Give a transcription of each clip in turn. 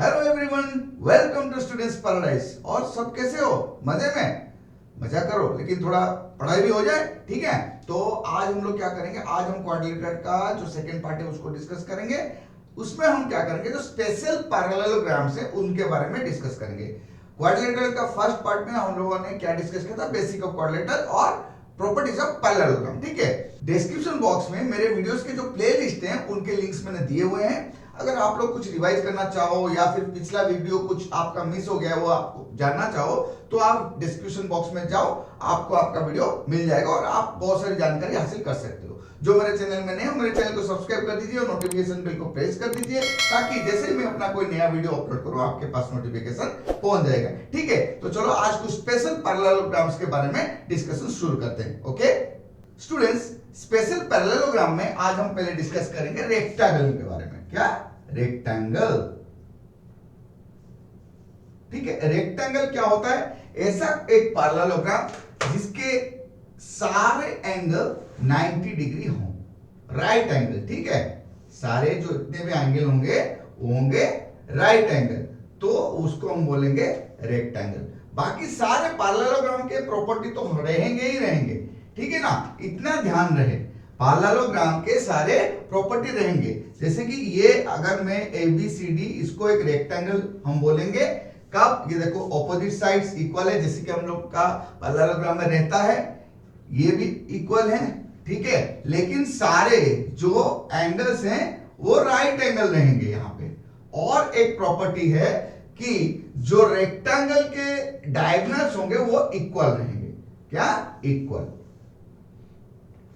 Hello everyone, welcome to students paradise. और सब कैसे हो? मजे में? मजा करो, लेकिन थोड़ा पढ़ाई भी हो जाए, ठीक है? तो आज हम लोग क्या करेंगे, आज हम क्वाड्रिलेटरल का जो सेकंड पार्ट है उसको डिस्कस करेंगे। उसमें हम क्या करेंगे, जो स्पेशल पैरेललोग्राम्स है उनके बारे में डिस्कस करेंगे। क्वाड्रिलेटरल का फर्स्ट पार्ट में हम लोगों ने क्या डिस्कस किया था, बेसिक ऑफ क्वाड्रिलेटरल और प्रॉपर्टीज ऑफ पैरेललोग्राम, ठीक है? डिस्क्रिप्शन बॉक्स में मेरे वीडियोस के जो प्लेलिस्ट हैं उनके लिंक्स मैंने दिए हुए हैं। अगर आप लोग कुछ रिवाइज करना चाहो या फिर पिछला वीडियो कुछ आपका मिस हो गया वो आप जानना चाहो तो आप डिस्क्रिप्शन बॉक्स में जाओ, आपको आपका वीडियो मिल जाएगा और आप बहुत सारी जानकारी हासिल कर सकते हो। जो मेरे चैनल में नए हो, मेरे चैनल को सब्सक्राइब कर दीजिए और नोटिफिकेशन बेल को प्रेस कर दीजिए, ताकि जैसे ही मैं अपना कोई नया वीडियो अपलोड करूं आपके पास नोटिफिकेशन पहुंच जाएगा, ठीक है? तो चलो आज कुछ स्पेशल पैरेललोग्राम्स के बारे में डिस्कशन शुरू करते हैं। ओके स्टूडेंट्स, स्पेशल पैरेललोग्राम में आज हम पहले डिस्कस करेंगे रेक्टेंगल के बारे में। क्या? रेक्टेंगल, ठीक है? रेक्टेंगल क्या होता है? ऐसा एक पैरेललोग्राम जिसके सारे एंगल 90 डिग्री हो, राइट एंगल, ठीक है? सारे जो इतने भी एंगल होंगे वो होंगे राइट एंगल, तो उसको हम बोलेंगे रेक्टेंगल। बाकी सारे पैरेललोग्राम के प्रॉपर्टी तो रहेंगे ही रहेंगे, ठीक है ना? इतना ध्यान रहे, पैरेललोग्राम के सारे प्रॉपर्टी रहेंगे। जैसे कि ये अगर मैं ABCD इसको एक रेक्टेंगल हम बोलेंगे कब? ये देखो ऑपोजिट साइड्स इक्वल है, जैसे कि हम लोग का पैरेललोग्राम में रहता है, ये भी इक्वल है, ठीक है? लेकिन सारे जो एंगल्स हैं वो राइट एंगल रहेंगे यहां पे। और एक प्रॉपर्टी है कि जो रेक्टेंगल के डायगोनल्स होंगे वो इक्वल रहेंगे। क्या? इक्वल,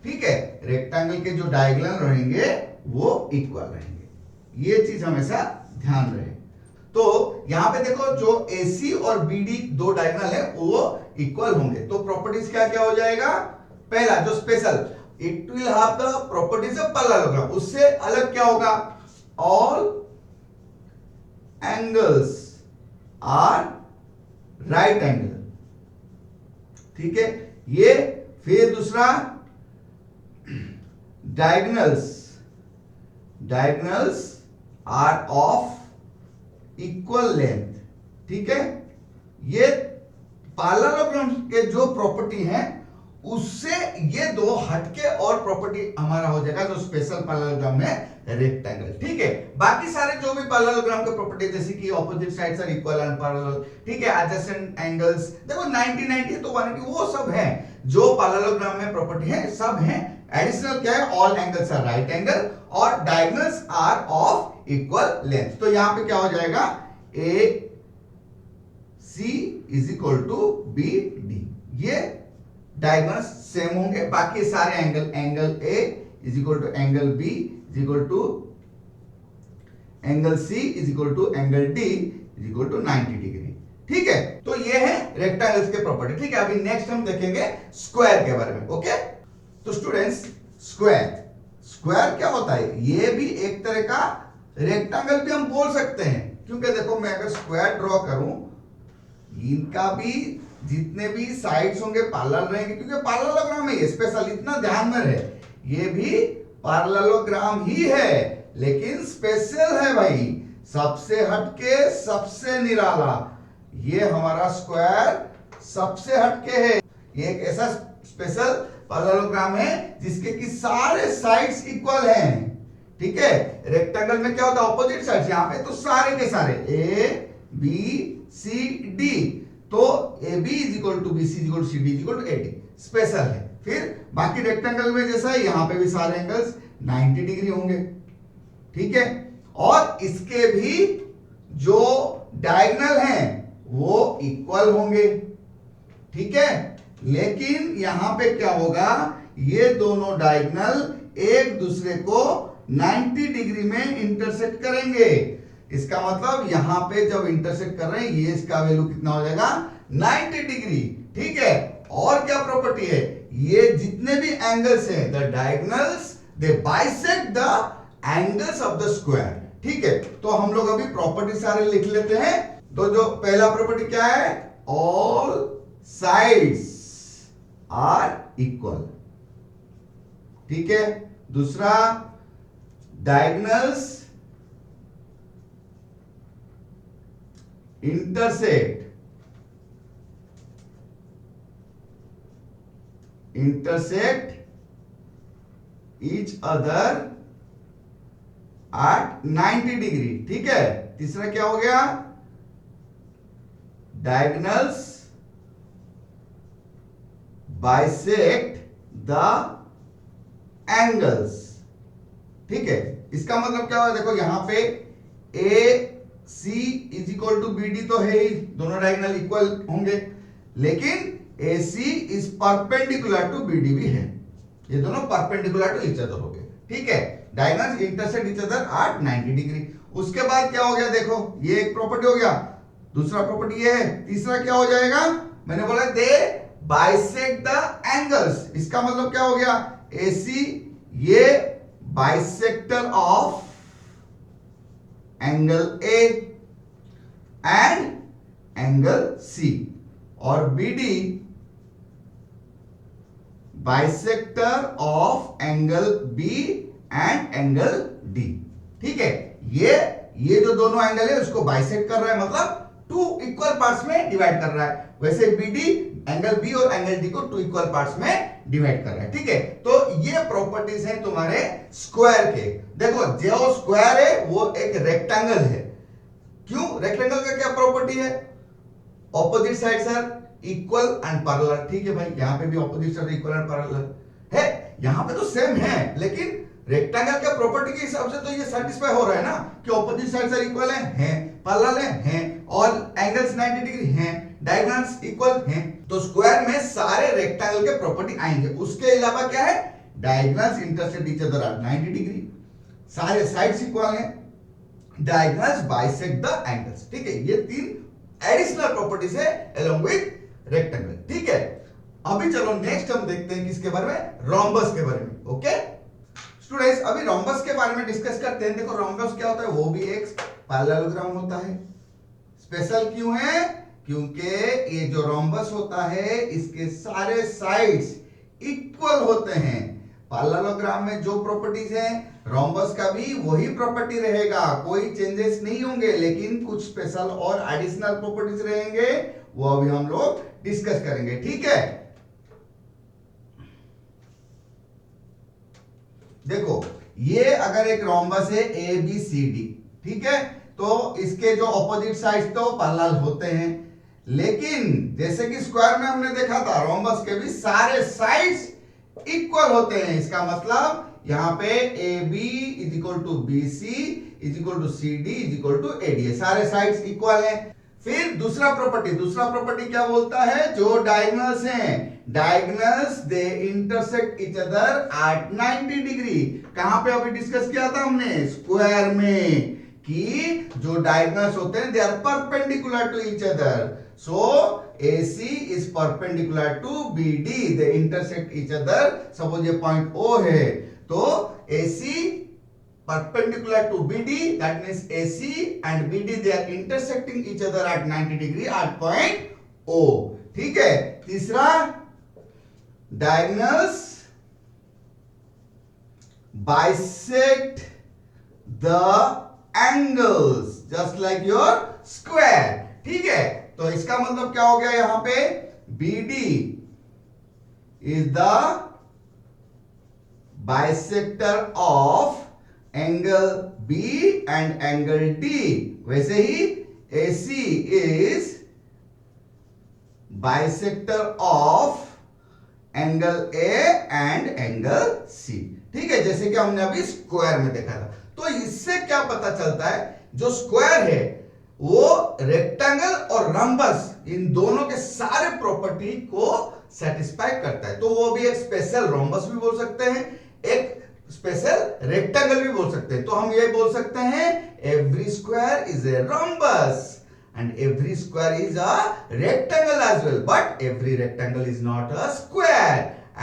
ठीक है? रेक्टेंगल के जो डायगोनल रहेंगे वो इक्वल रहेंगे, ये चीज हमेशा ध्यान रहे। तो यहां पे देखो जो AC और BD दो डायगोनल है वो इक्वल होंगे, तो प्रॉपर्टीज क्या क्या हो जाएगा? पहला जो special, it will have the properties of parallelogram. उससे अलग क्या होगा? All angles are right angle, ठीक है? ये फिर दूसरा diagonals are of equal length, ठीक है? ये पैरेललोग्राम के जो प्रॉपर्टी है उससे ये दो हटके और प्रॉपर्टी हमारा हो जाएगा जो स्पेशल पैरेललोग्राम में रेक्टेंगल, ठीक है? बाकी सारे जो भी पैरेललोग्राम के प्रॉपर्टी जैसे कि opposite sides are equal and parallel, ठीक है? एडजेसेंट एंगल्स देखो 90 90 तो 180, वो सब है जो पैरेललोग्राम में प्रॉपर्टी है, सब है। एडिशनल क्या है? All angles are right angle और diagonals are of equal length. तो यहां पे क्या हो जाएगा? AC is equal to BD, ये डायगोनल्स सेम होंगे। बाकी सारे angle A is equal to angle B is equal to angle C is equal to angle D is equal to 90 degree, ठीक है? तो ये है रेक्टेंगल्स के प्रॉपर्टी, ठीक है? अभी नेक्स्ट हम देखेंगे स्क्वायर के बारे में। ओके तो स्टूडेंट्स, स्क्वायर क्या होता है? ये भी एक तरह का रेक्टेंगल भी हम बोल सकते हैं, क्योंकि देखो मैं अगर स्क्वायर ड्रॉ करूं, इनका भी जितने भी साइड्स होंगे पैरेलल रहेंगे, क्योंकि पैरेललोग्राम है ये स्पेशल, इतना ध्यान में रहे, ये भी पैरेललोग्राम ही है लेकिन स्पेशल है भाई, सबसे हटके, सबसे निराला। ये हमारा स्क्वायर सबसे हटके है, ये एक ऐसा स्पेशल पैरेललोग्राम है जिसके कि सारे साइड्स इक्वल हैं, ठीक है? रेक्टेंगल में क्या होता है? ऑपोजिट साइड्स, यहां पे तो सारे के सारे A B C D, तो AB is equal to BC is equal to CD is equal to AD, special है। फिर बाकी रेक्टेंगल में जैसा है यहां पे भी सारे एंगल्स 90 डिग्री होंगे, ठीक है? और इसके भी जो डायगोनल हैं वो इक्वल होंगे, ठीक है? लेकिन यहां पे क्या होगा? ये दोनों डायगोनल एक दूसरे को 90 डिग्री में इंटरसेक्ट करेंगे। इसका मतलब यहां पे जब इंटरसेक्ट कर रहे हैं, ये इसका वैल्यू कितना हो जाएगा? 90 डिग्री, ठीक है? और क्या प्रॉपर्टी है? ये जितने भी एंगल्स हैं, the diagonals they bisect the angles of the square, ठीक है? तो हम लोग अभी प्रॉपर्टी सारे लिख लेते हैं। तो जो पहला प्रॉपर्टी क्या है? ऑल साइड्स आर इक्वल, ठीक है? दूसरा, diagonals intersect each other at 90 degree. ठीक है, तीसरा क्या हो गया, diagonals bisect the angles। ठीक है, इसका मतलब क्या हुआ, देखो यहां पे A C is equal to B D तो है ही, दोनों डायगोनल इक्वल होंगे, लेकिन A C is perpendicular to B D भी है, ये दोनों परपेंडिकुलर टू ईच अदर हो गए। ठीक है, diagonals intersect each other at 90 degree. उसके बाद क्या हो गया, देखो ये एक प्रॉपर्टी हो गया, दूसरा प्रॉपर्टी ये है, तीसरा क्या हो जाएगा, मैंने बोला दे बाइसेक्ट द एंगल्स। इसका मतलब क्या हो गया, AC ये bisector of angle A and angle C, और BD bisector of angle B and angle D। ठीक है, ये जो दोनों एंगल है उसको बाइसेक्ट कर रहा है, मतलब टू इक्वल पार्ट्स में डिवाइड कर रहा है। वैसे BD एंगल B और एंगल D को टू इक्वल पार्ट्स में डिवाइड कर रहा है। ठीक है, तो ये प्रॉपर्टीज हैं तुम्हारे स्क्वायर के। देखो जो स्क्वायर है वो एक रेक्टेंगल है। क्यों, रेक्टेंगल का क्या प्रॉपर्टी है, opposite sides are equal and parallel. ठीक है भाई, यहां पे भी opposite side equal and parallel है, यहां पे तो सेम है, लेकिन रेक्टेंगल के प्रॉपर्टी के हिसाब से तो ये सेटिस्फाई हो रहा है ना कि ऑपोजिट साइड्स आर इक्वल हैं, पैरेलल हैं, और एंगल्स 90 डिग्री हैं, डायगोनल्स इक्वल हैं, तो स्क्वायर में सारे रेक्टेंगल के प्रॉपर्टी आएंगे। उसके अलावा क्या है, diagonals intersect each other at 90 degree, सारे साइड्स इक्वल हैं, डायगोनल्स बाइसेक्ट द एंगल्स। ठीक है, ये तीन एडिशनल प्रॉपर्टीज है अलोंग विद रेक्टेंगल। ठीक है, अभी चलो नेक्स्ट हम देखते हैं किसके बारे में, रोम्बस के बारे में। ओके स्टूडेंट्स, अभी रोम्बस के बारे में डिस्कस करते हैं। देखो रोम्बस क्या होता है, वो भी एक पैरेललोग्राम होता है। स्पेशल क्यों है, क्योंकि ये जो रोम्बस होता है इसके सारे साइड्स इक्वल होते हैं। पैरेललोग्राम में जो प्रॉपर्टीज हैं रोम्बस का भी वही प्रॉपर्टी रहेगा, कोई चेंजेस नहीं होंगे, लेकिन कुछ स्पेशल और एडिशनल प्रॉपर्टीज रहेंगे, वो अभी हम लोग डिस्कस करेंगे। ठीक है, देखो ये अगर एक रोम्बस है ABCD, ठीक है, तो इसके जो ऑपोजिट साइड्स तो पैरेलल होते हैं, लेकिन जैसे कि स्क्वायर में हमने देखा था रोम्बस के भी सारे साइड्स इक्वल होते हैं। इसका मतलब यहां पे AB is equal to BC is equal to CD is equal to AD, सारे साइड्स इक्वल हैं। फिर दूसरा प्रॉपर्टी क्या बोलता है, जो डायगोनल्स हैं, diagonals they intersect each other at 90 degree. कहां पे अभी डिस्कस किया था हमने, स्क्वायर में, कि जो डायगोनल्स होते हैं they are perpendicular to each other, so AC is perpendicular to BD, they intersect each other। Suppose ये पॉइंट O है, तो AC perpendicular to BD, that means AC and BD they are intersecting each other at 90 degree at point O। ठीक है, तीसरा diagonals bisect the angles just like your square। ठीक है, तो इसका मतलब क्या हो गया, यहां पे BD is the bisector of angle B and angle D, वैसे ही AC is bisector of angle A and angle C। ठीक है, जैसे कि हमने अभी स्क्वायर में देखा था। तो इससे क्या पता चलता है, जो स्क्वायर है वो रेक्टेंगल और रोम्बस इन दोनों के सारे प्रॉपर्टी को सेटिस्फाई करता है, तो वो भी एक स्पेशल रोम्बस भी बोल सकते हैं, एक स्पेशल रेक्टेंगल भी बोल सकते हैं। तो हम ये बोल सकते हैं every square is a rhombus and every square is a rectangle as well, but every rectangle is not a square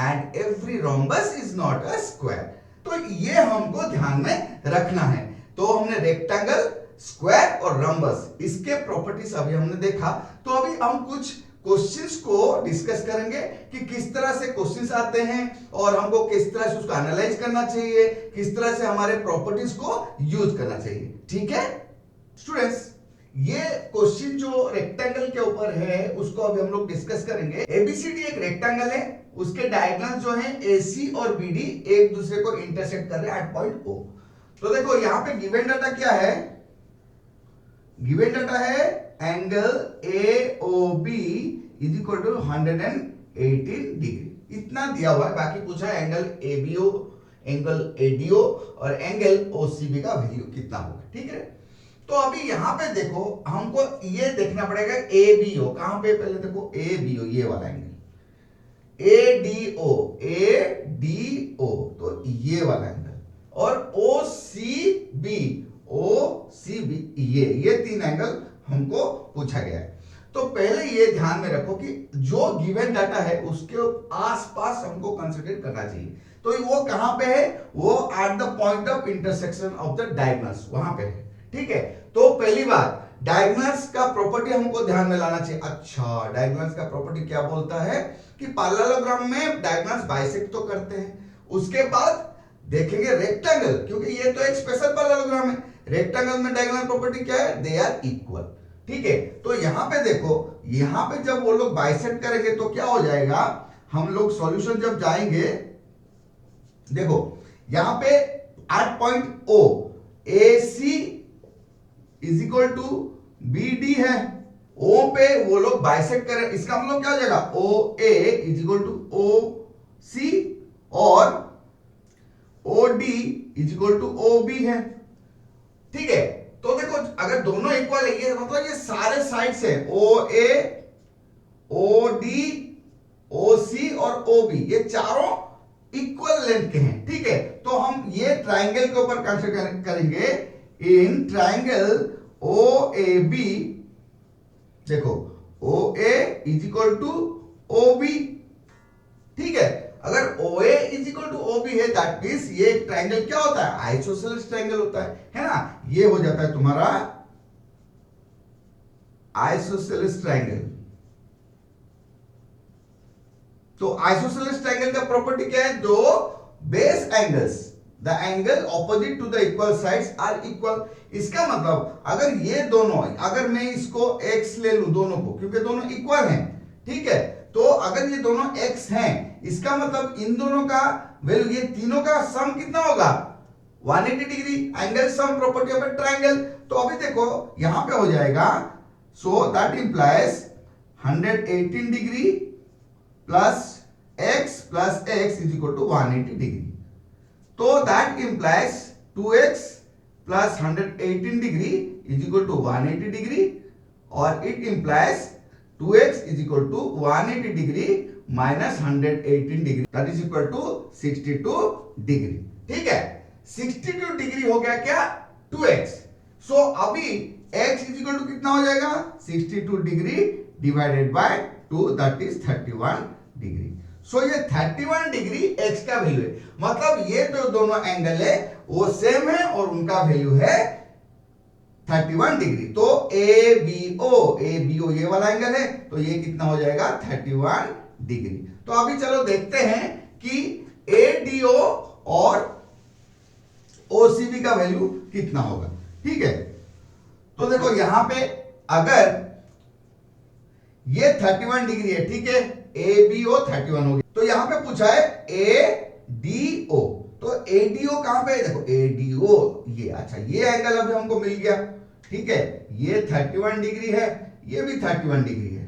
and every rhombus is not a square। तो ये हमको ध्यान में रखना है। तो हमने रेक्टेंगल, स्क्वायर और रोम्बस इसके प्रॉपर्टीज अभी हमने देखा। तो अभी हम कुछ क्वेश्चंस को डिस्कस करेंगे कि किस तरह से क्वेश्चंस आते हैं और हमको किस तरह से उसको एनालाइज करना चाहिए, किस तरह से हमारे प्रॉपर्टीज को यूज करना चाहिए। ठीक है स्टूडेंट्स, ये क्वेश्चन जो रेक्टेंगल के ऊपर है उसको अभी हम लोग डिस्कस करेंगे। एबीसीडी एक रेक्टेंगल है, उसके डायगोनल जो है एसी और बीडी एक दूसरे को इंटरसेक्ट कर रहे हैं एट पॉइंट ओ। तो देखो यहां पे गिवन डाटा क्या है, गिवन डाटा है angle AOB is equal to 118 degree, इतना दिया हुआ है। बाकी पूछा है एंगल एबीओ, एंगल एडीओ और एंगल ओसीबी का वैल्यू कितना होगा, ठीक है। तो अभी यहां पे देखो हमको ये देखना पड़ेगा एबीओ कहां पे, पहले देखो एबीओ ये वाला एंगल, एडीओ एडीओ तो ये वाला एंगल, और ओसीबी ओसीबी ये तीन एंगल हमको पूछा गया है। तो पहले ये ध्यान में रखो कि जो गिवन डाटा है उसके आसपास हमको कंसीडर करना चाहिए। तो वो कहां पे है, वो at the point of intersection of the diagonals, वहां पे है, ठीक है। तो पहली बात डायगोनल्स का प्रॉपर्टी हमको ध्यान में लाना चाहिए। अच्छा, डायगोनल्स का प्रॉपर्टी क्या बोलता है कि पैरेललोग्राम में डायगोनल्स बाइसेक्ट तो करते हैं, उसके बाद देखेंगे रेक्टेंगल, क्योंकि ये तो एक स्पेशल पैरेललोग्राम है। रेक्टेंगल में डायगोनल प्रॉपर्टी क्या है, दे आर इक्वल, ठीक है। तो यहां पे देखो, यहां पे जब वो लोग बाइसेक्ट करेंगे तो क्या हो जाएगा, हम लोग सॉल्यूशन जब जाएंगे, देखो यहां पे at point O AC is equal to BD है, O पे वो लोग बाइसेक्ट करें, इसका मतलब क्या हो जाएगा, OA is equal to OC और OD is equal to OB है, ठीक है। तो देखो अगर दोनों इक्वल है, ये मतलब ये सारे साइड्स है, OA OD OC और OB ये चारों इक्वल लेंथ के हैं, ठीक है। तो हम ये ट्राइंगल के ऊपर कंसीडर करेंगे, इन ट्राइंगल OAB, देखो OA is equal to OB, ठीक है। अगर OA is equal to OB है दैट मींस ये ट्राइंगल क्या होता है, आइसोसेलेस ट्राइंगल होता है ना। ये हो जाता है तुम्हारा आइसोसेलेस ट्राइंगल। तो आइसोसेलेस ट्राइंगल का प्रॉपर्टी क्या है, दो base angles the angle opposite to the equal sides are equal. इसका मतलब अगर ये दोनों, अगर मैं इसको x ले लूं दोनों को, क्योंकि दोनों इक्वल हैं, ठीक है। तो अगर ये दोनों x हैं, इसका मतलब इन दोनों का वैल्यू, ये तीनों का सम कितना होगा, 180 degree, angle sum property of a triangle. तो अभी देखो यहां पे हो जाएगा, so that implies 118 degree plus x is equal to 180 degree. तो that implies 2x plus 118 degree is equal to 180 degree, और it implies 2x is equal to 180 degree minus 118 degree, that is equal to 62 degree, ठीक है। 62 degree हो गया क्या, 2x। सो अभी x is equal to कितना हो जाएगा, 62 degree divided by 2, that is 31 degree. So ये 31 डिग्री x का वैल्यू है, मतलब ये जो दोनों एंगल है वो सेम है और उनका वैल्यू है 31 डिग्री। तो ABO ये वाला एंगल है, तो ये कितना हो जाएगा, 31 डिग्री। तो अभी चलो देखते हैं कि ADO और OCB का वैल्यू कितना होगा, ठीक है। तो देखो यहां पे अगर ये 31 डिग्री है, ठीक है, ABO 31 हो गया, तो यहां पे पूछा है ADO। तो ADO कहां पे है, देखो ADO ये, अच्छा ये एंगल अभी हमको मिल गया, ठीक है। ये 31 डिग्री है, ये भी 31 डिग्री है,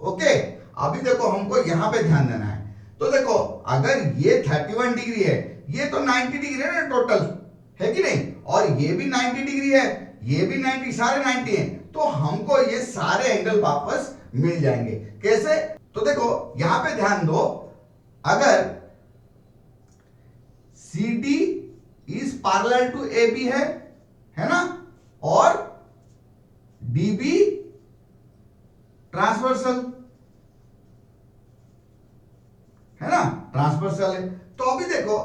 ओके। अभी देखो हमको यहां पे ध्यान देना है। तो देखो अगर ये 31 डिग्री है, ये तो 90 डिग्री है ना टोटल, है कि नहीं, और ये भी 90 डिग्री है, ये भी 90, सारे 90 हैं, तो हमको ये सारे एंगल वापस मिल जाएंगे। कैसे, तो देखो यहां पे ध्यान दो, अगर CD is parallel to AB है ना, और DB ट्रांसवर्सल है ना, ट्रांसवर्सल है। तो अभी देखो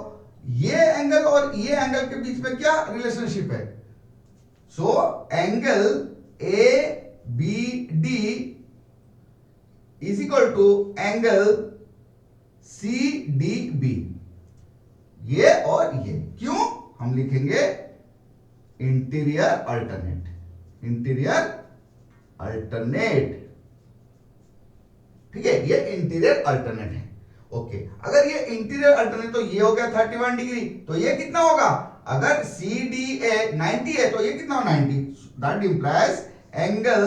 ये एंगल और ये एंगल के बीच में क्या रिलेशनशिप है, so angle ABD is equal to angle CDB, ये और ये, क्यों, हम लिखेंगे इंटीरियर अल्टरनेट, इंटीरियर अल्टरनेट, ठीक है, ये इंटीरियर अल्टरनेट है। ओके, अगर ये इंटीरियर अल्टरनेट तो ये हो गया 31 डिग्री, तो ये कितना होगा, अगर सी डी ए 90 है तो ये कितना हो 90, that implies angle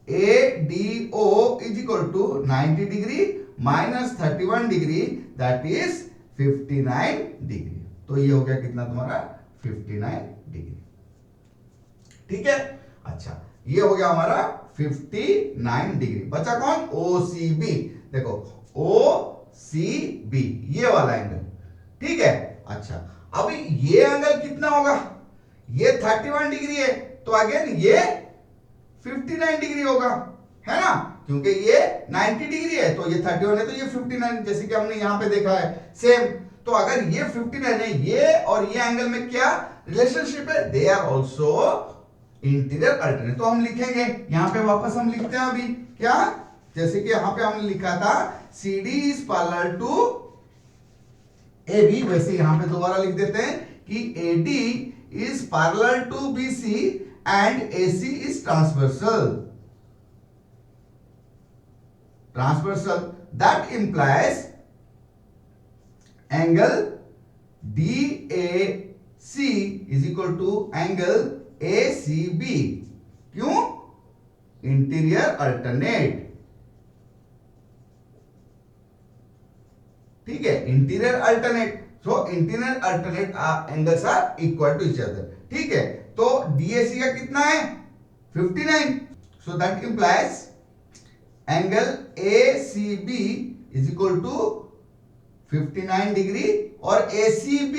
A D O is equal to 90 degree minus 31 degree, that is 59 degree. तो ये हो गया कितना तुम्हारा 59 डिग्री, ठीक है। अच्छा, ये हो गया हमारा 59 डिग्री। बचा कौन, OCB। देखो OCB ये वाला एंगल, ठीक है। अच्छा, अभी ये एंगल कितना होगा, ये 31 डिग्री है तो अगेन ये 59 डिग्री होगा, है ना, क्योंकि ये 90 डिग्री है तो ये 31 है तो ये 59, जैसे कि हमने यहां पे देखा है सेम। तो अगर ये 59 है, ये और ये एंगल में क्या रिलेशनशिप है, they are also interior alternate. तो हम लिखेंगे यहां पे, वापस हम लिखते हैं अभी क्या, जैसे कि यहां पे हमने लिखा था CD is parallel to AB, वैसे यहां पे दोबारा लिख देते हैं कि AD is parallel to BC and AC is transversal, that implies angle DAC is equal to angle ACB। क्यों, इंटीरियर अल्टरनेट, ठीक है, interior alternate. So interior alternate angles are equal to each other, ठीक है। तो DAC का कितना है 59, so that implies angle ACB is equal to 59 degree, और ACB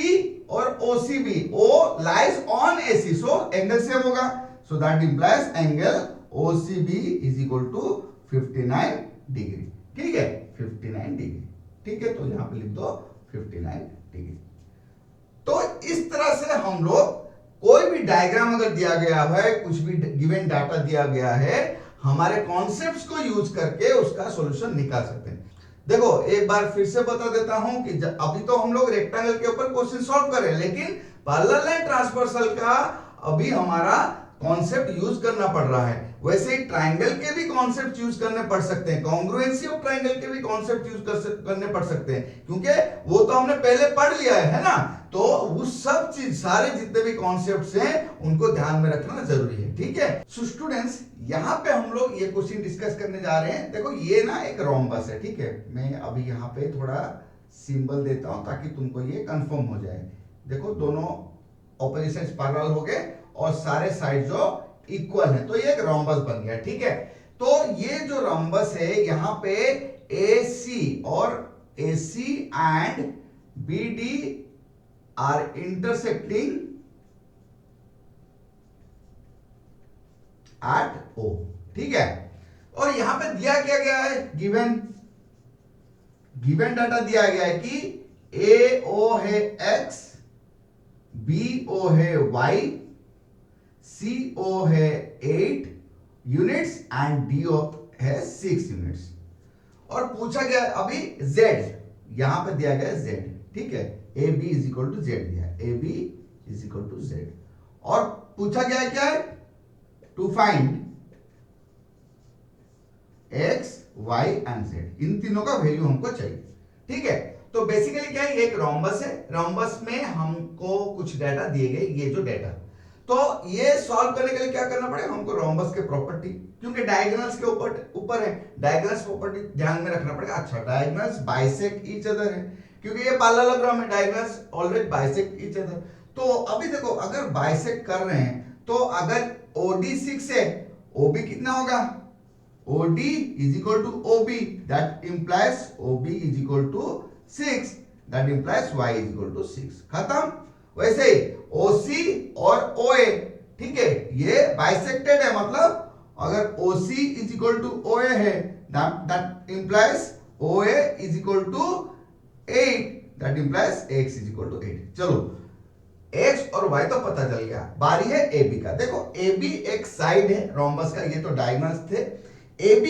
और OCB, O lies on AC, so angle same होगा, so that implies angle OCB is equal to 59 degree, ठीक है, 59 डिग्री, ठीक है। तो यहां पे लिख दो 59 डिग्री। तो इस तरह से हम लोग कोई भी डायग्राम अगर दिया गया है, कुछ भी गिवन डाटा दिया गया है, हमारे कॉन्सेप्ट्स को यूज करके उसका सॉल्यूशन निकाल सकते हैं। देखो एक बार फिर से बता देता हूं कि अभी तो हम लोग रेक्टेंगल के ऊपर क्वेश्चन सॉल्व कर रहे हैं, लेकिन पैरेलल एंड ट्रांसवर्सल का अभी हमारा कॉन्सेप्ट यूज करना पड़ रहा है। वैसे ही ट्रायंगल के भी कॉन्सेप्ट यूज करने पड़ सकते हैं, कॉन्ग्रुएंसी ऑफ ट्रायंगल के भी कॉन्सेप्ट यूज करने पड़ सकते हैं, क्योंकि वो तो हमने पहले पढ़ लिया है ना। तो उस सब चीज, सारे जितने भी कॉन्सेप्ट्स हैं उनको ध्यान में रखना जरूरी है, ठीक है। सो स्टूडेंट्स, यहाँ पे हम लोग ये क्वेश्चन डिस्कस करने जा रहे हैं। देखो ये ना एक रोम्बस है, ठीक है। मैं अभी यहाँ पे थोड़ा सिंबल देता हूं ताकि तुमको ये कंफर्म हो जाए। देखो दोनों ऑपोजिशन पैरेलल हो गए और सारे साइड जो इक्वल है, तो ये एक रोम्बस बन गया, ठीक है। तो ये जो रोम्बस है, यहाँ पे AC और AC and BD are intersecting at O, ठीक है। और यहां पे दिया क्या गया है, गिवन डाटा दिया गया है कि AO है X, BO है Y, CO है 8 यूनिट्स एंड DO है 6 यूनिट्स। और पूछा गया अभी Z, यहां पे दिया गया है Z, ठीक है। AB is equal to Z दिया है, AB is equal to Z। और पूछा गया है क्या है, to find X, Y and Z, इन तीनों का वैल्यू हमको चाहिए, ठीक है। तो बेसिकली क्या है, एक रोम्बस है, रोम्बस में हमको कुछ डाटा दिए गए, ये जो डाटा, तो ये सॉल्व करने के लिए क्या करना पड़ेगा हमको, रोम्बस के प्रॉपर्टी, क्योंकि डायगोनल्स के ऊपर है, डायगोनल्स प्रॉपर्टी ध्यान में रखना पड़ेगा। अच्छा, डायगोनल्स बाइसेक्ट ईच अदर है, क्योंकि ये पैरेललोग्राम है, diagonals always bisect each other. तो अभी देखो अगर बाइसेक्ट कर रहे हैं, तो अगर OD 6 है, OB कितना होगा, OD is equal to OB, that implies OB is equal to 6, that implies Y is equal to 6, खत्म। वैसे ही OC और OA, ठीक है, ये बाइसेक्टेड है, मतलब अगर OC is equal to OA है, that implies OA is equal to 8, that implies X is equal to 8। चलो X और Y तो पता चल गया, बारी है AB का। देखो AB एक साइड है रोम्बस का, ये तो डायगोनल्स थे। AB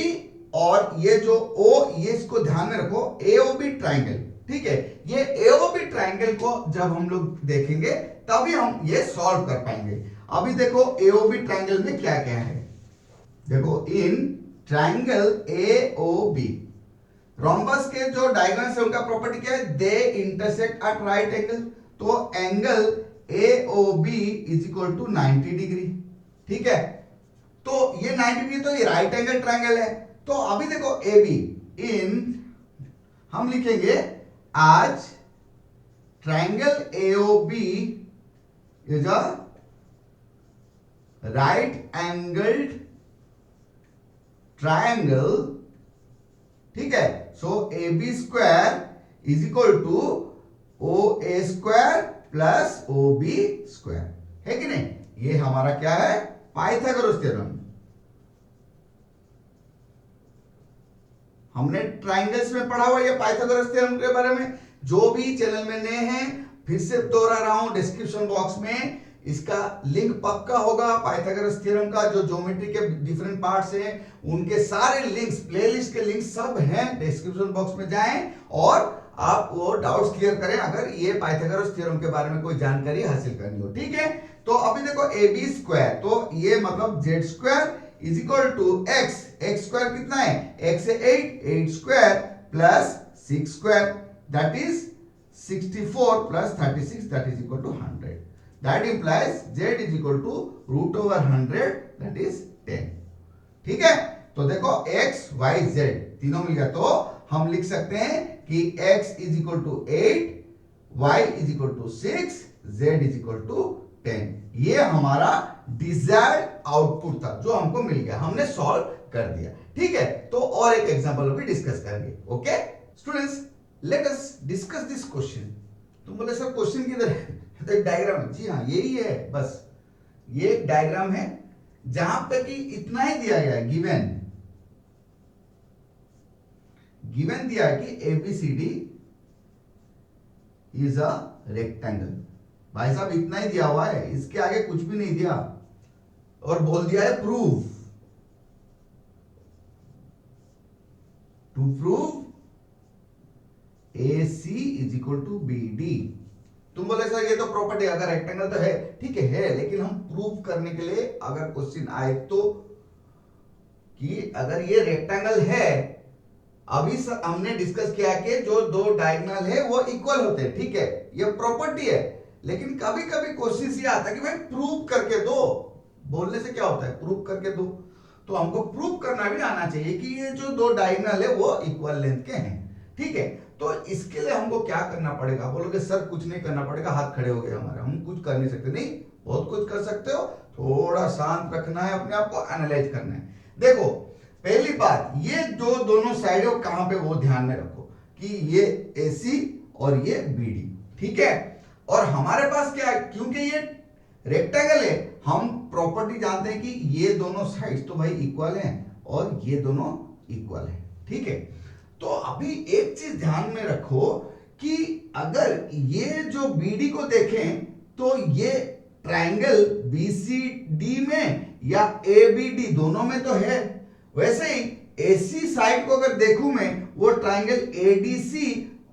और ये जो O, ये इसको ध्यान में रखो, AOB ट्राइंगल, ठीक है। ये एओबी ट्रायंगल को जब हम लोग देखेंगे तभी हम ये सॉल्व कर पाएंगे। अभी देखो एओबी ट्रायंगल में क्या क्या है। देखो इन ट्रायंगल एओबी रोम्बस के जो डायगोनल्स है उनका प्रॉपर्टी क्या है, they intersect at right angle. तो angle AOB is equal to 90 degree, ठीक है। तो ये 90 डिग्री, तो ये राइट एंगल ट्रायंगल है। तो अभी देखो एबी इन हम लिखेंगे आज triangle AOB is a right angled triangle, ठीक है। So A B square is equal to O A square plus O B square, है कि नहीं। ये हमारा क्या है, पाइथागोरस थ्योरम। हमने ट्रायंगल्स में पढ़ा हुआ ये पाइथागोरस थ्योरम के बारे में। जो भी चैनल में नए हैं फिर से दोहरा रहा हूं, डिस्क्रिप्शन बॉक्स में इसका लिंक पक्का होगा। पाइथागोरस थ्योरम का जो ज्योमेट्री के डिफरेंट पार्ट्स हैं उनके सारे लिंक्स, प्लेलिस्ट के लिंक सब हैं, डिस्क्रिप्शन बॉक्स में जाएं और आप वो डाउट्स क्लियर करें अगर ये पाइथागोरस थ्योरम के बारे में कोई जानकारी हासिल करनी हो, ठीक है। तो अभी देखो ए बी स्क्वायर, तो ये मतलब Z square is equal to X, X square कितना है, एक्स है 8, 8 square plus 6 square that is 64 plus 36 that is equal to 100। That implies z is equal to root over 100 that is 10, ठीक है। तो देखो x y z तीनों मिल गया, तो हम लिख सकते हैं कि x is equal to 8, y is equal to 6, z is equal to 10। ये हमारा डिजायर्ड आउटपुट था जो हमको मिल गया, हमने सॉल्व कर दिया, ठीक है। तो और एक एग्जांपल भी डिस्कस करेंगे। Okay students, let us discuss this question. तुम बोले सर क्वेश्चन किधर है, तो एक डायग्राम है। जी हाँ यही है, बस ये एक डायग्राम है जहां पे कि इतना ही दिया गया है, गिवन दिया है कि एबीसीडी इज अ रेक्टेंगल। भाई साहब इतना ही दिया हुआ है, इसके आगे कुछ भी नहीं दिया और बोल दिया है proof, to prove AC is equal to BD। तुम बोले सर ये तो प्रॉपर्टी, अगर रेक्टेंगल तो है, ठीक है, लेकिन हम प्रूव करने के लिए अगर क्वेश्चन आए तो कि अगर ये रेक्टेंगल है, अभी सर हमने डिस्कस किया कि जो दो डायगोनल है वो इक्वल होते हैं, ठीक है, ये प्रॉपर्टी है। लेकिन कभी कभी क्वेश्चन ये आता है कि भाई प्रूव करके दो। बोलने से क्या होता है, प्रूव करके दो, तो हमको प्रूव करना भी आना चाहिए कि ये जो दो डायगोनल है वो इक्वल लेंथ के हैं, ठीक है। तो इसके लिए हमको क्या करना पड़ेगा, बोलोगे सर कुछ नहीं करना पड़ेगा, हाथ खड़े हो गए हमारे, हम कुछ कर नहीं सकते। नहीं, बहुत कुछ कर सकते हो, थोड़ा शांत रखना है, अपने आप को एनालाइज करना है। देखो पहली बात, ये जो दोनों साइड है कहां पे वो ध्यान में रखो कि ये AC और ये BD, ठीक है। और हमारे पास क्या है, क्योंकि ये रेक्टेंगल है, हम प्रॉपर्टी जानते हैं कि ये दोनों साइड्स तो भाई इक्वल हैं और ये दोनों इक्वल हैं, ठीक है। तो अभी एक चीज ध्यान में रखो कि अगर ये जो BD को देखें तो ये ट्रायंगल BCD में या ABD दोनों में तो है, वैसे ही AC साइड को अगर देखूं मैं, वो ट्रायंगल ADC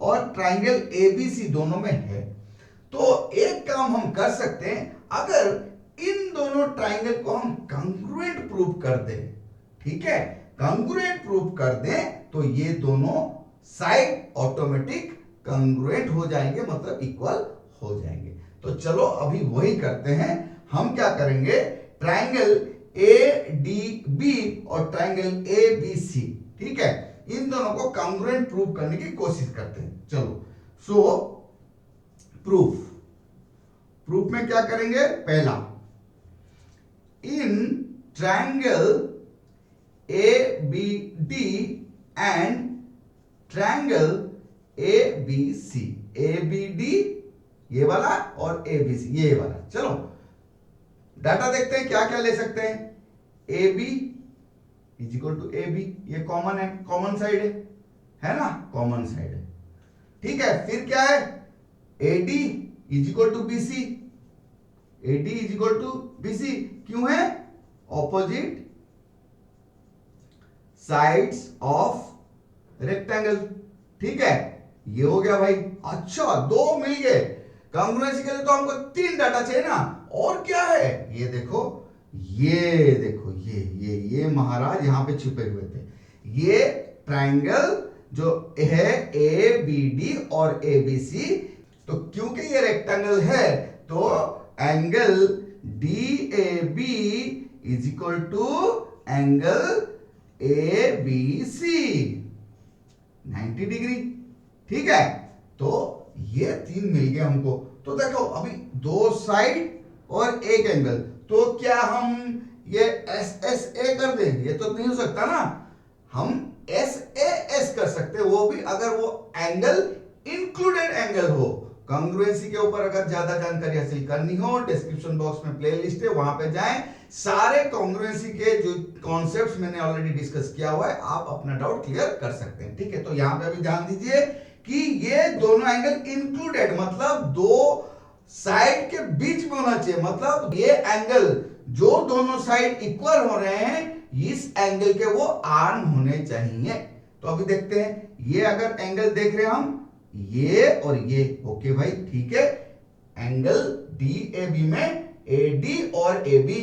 और ट्रायंगल ABC दोनों में है। तो एक काम हम कर सकते हैं, अगर इन दोनों ट्रायंगल को हम कंग्रुएंट प्रूव कर दें, ठीक है, कंग्रुएंट प्रूव कर दें तो ये दोनों साइड ऑटोमेटिक कंग्रुएंट हो जाएंगे, मतलब इक्वल हो जाएंगे। तो चलो अभी वही करते हैं। हम क्या करेंगे, ट्रायंगल ADB और ट्रायंगल ABC, ठीक है, इन दोनों को कंग्रुएंट प्रूव करने की कोशिश करते हैं। चलो सो प्रूफ में क्या करेंगे, पहला in triangle ABD and triangle ABC, ABD ये वाला और ABC ये वाला। चलो डाटा देखते हैं क्या क्या ले सकते हैं। AB is equal to AB, ये कॉमन है, कॉमन साइड है ना, कॉमन साइड है, ठीक है। फिर क्या है, AD is equal to BC, AD is equal to BC क्यों है, ऑपोजिट साइड्स ऑफ रेक्टेंगल, ठीक है। ये हो गया भाई। अच्छा 2 मिल गए। कॉन्ग्रुएंसी के लिए तो हमको 3 डाटा चाहिए ना, और क्या है ये देखो, ये महाराज यहाँ पे छिपे हुए थे। ये ट्रायंगल जो है ए बी डी और ए बी सी, तो क्योंकि ये रेक्टेंगल है तो angle D A B is equal to angle A B C 90 degree. ठीक है, तो ये 3 मिल गए हमको। तो देखो अभी 2 साइड और एक एंगल, तो क्या हम ये एस एस ए कर दें? ये तो नहीं हो सकता ना, हम एस ए एस कर सकते, वो भी अगर वो एंगल इंक्लूडेड एंगल हो। कॉन्ग्रुएंसी के ऊपर अगर ज्यादा जानकारी हासिल करनी हो, डिस्क्रिप्शन बॉक्स में प्लेलिस्ट है, वहां पे जाएं। सारे कॉन्ग्रुएंसी के जो कॉन्सेप्ट्स मैंने ऑलरेडी डिस्कस किया हुआ है, आप अपना डाउट क्लियर कर सकते हैं। ठीक है, तो यहां पे अभी ध्यान दीजिए कि ये दोनों एंगल इंक्लूडेड, मतलब 2 साइड के बीच में होना चाहिए। मतलब ये एंगल जो दोनों साइड इक्वल हो रहे हैं, इस एंगल के वो आर्म होने चाहिए। तो अभी देखते हैं, ये अगर एंगल देख रहे हैं हम, ये और ये, ओके भाई ठीक है। एंगल डी ए बी में ए डी और ए बी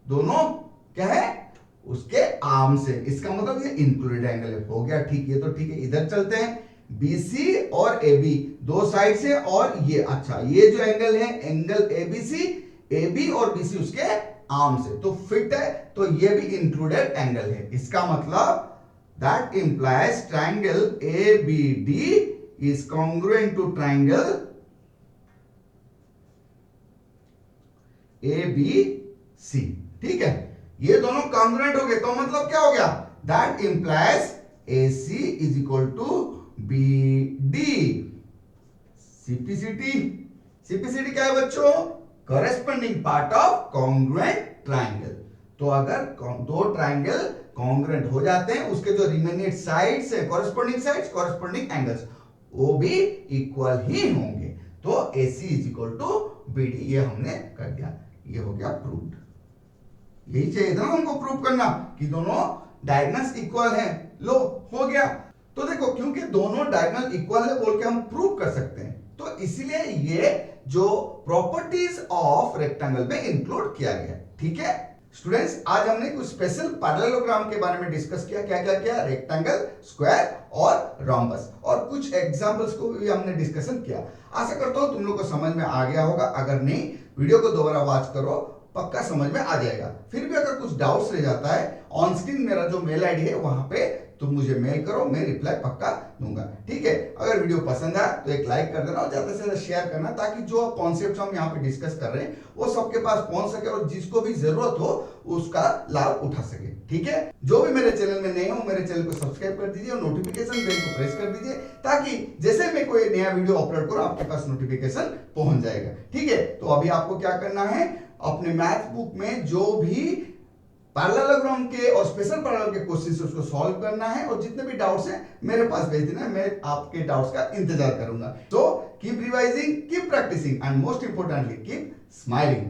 दोनों क्या है, उसके आर्म से, इसका मतलब ये इंक्लूडेड एंगल है। हो गया ठीक है, तो ठीक है, इधर चलते हैं। BC और AB 2 साइड से, और ये अच्छा ये जो एंगल है, एंगल ABC, AB और BC उसके आर्म से, तो फिट है, तो ये भी इंक्लूडेड एंगल है। इसका मतलब that implies triangle ABD is congruent to triangle ABC। ठीक है, ये दोनों कॉन्ग्रुएंट हो गए, तो मतलब क्या हो गया, that implies AC is equal to BD। CPCT क्या है बच्चों, corresponding part of congruent triangle. तो अगर 2 ट्रायंगल कॉन्ग्रुएंट हो जाते हैं, उसके जो रिमेनिंग साइड्स है, कॉरेस्पॉन्डिंग साइड्स, कॉरेस्पॉन्डिंग एंगल्स, वो भी इक्वल ही होंगे। तो AC is equal to BD, ये हमने कर दिया, ये हो गया प्रूव्ड। यही चाहिए था हमको प्रूव करना कि दोनों डायगोनल्स इक्वल हैं। लो हो गया। तो देखो, क्योंकि दोनों डायगोनल इक्वल है बोल के हम प्रूव कर सकते हैं, तो इसलिए ये जो प्रॉपर्टीज ऑफ रेक्टेंगल में इंक्लूड किया गया। ठीक है स्टूडेंट्स, आज हमने कुछ स्पेशल पैरेललोग्राम के बारे में डिस्कस किया। क्या क्या किया, रेक्टेंगल, स्क्वायर और रोम्बस, और कुछ एग्जांपल्स को भी हमने डिस्कशन किया। आशा करता हूं तुम लोग को समझ में आ गया होगा। अगर नहीं, वीडियो को दोबारा वॉच करो, पक्का समझ में आ जाएगा। फिर भी अगर कुछ डाउट्स रह जाता है, ऑन स्क्रीन मेरा जो मेल आईडी है वहां पे तुम मुझे मेल करो, मैं रिप्लाई पक्का दूंगा। ठीक है, अगर वीडियो पसंद आया तो एक लाइक कर देना और ज्यादा से ज्यादा शेयर करना, ताकि जो कॉन्सेप्ट हम यहाँ पे डिस्कस कर रहे हैं वो सबके पास पहुंच सके और जिसको भी जरूरत हो उसका लाभ उठा सके। ठीक है, जो भी मेरे चैनल में नए हो, मेरे चैनल को सब्सक्राइब कर दीजिए और नोटिफिकेशन बेल को प्रेस कर दीजिए, ताकि जैसे मैं कोई नया वीडियो अपलोड करूं आपके पास नोटिफिकेशन पहुंच जाएगा। ठीक है, तो अभी आपको क्या करना है, अपने मैथ बुक में जो भी पैरेललोग्राम के और स्पेशल पैरेलल के क्वेश्चंस है उसको सॉल्व करना है, और जितने भी डाउट्स हैं मेरे पास भेज देना, मैं आपके डाउट्स का इंतजार करूंगा। So keep revising, keep practicing and most importantly keep smiling.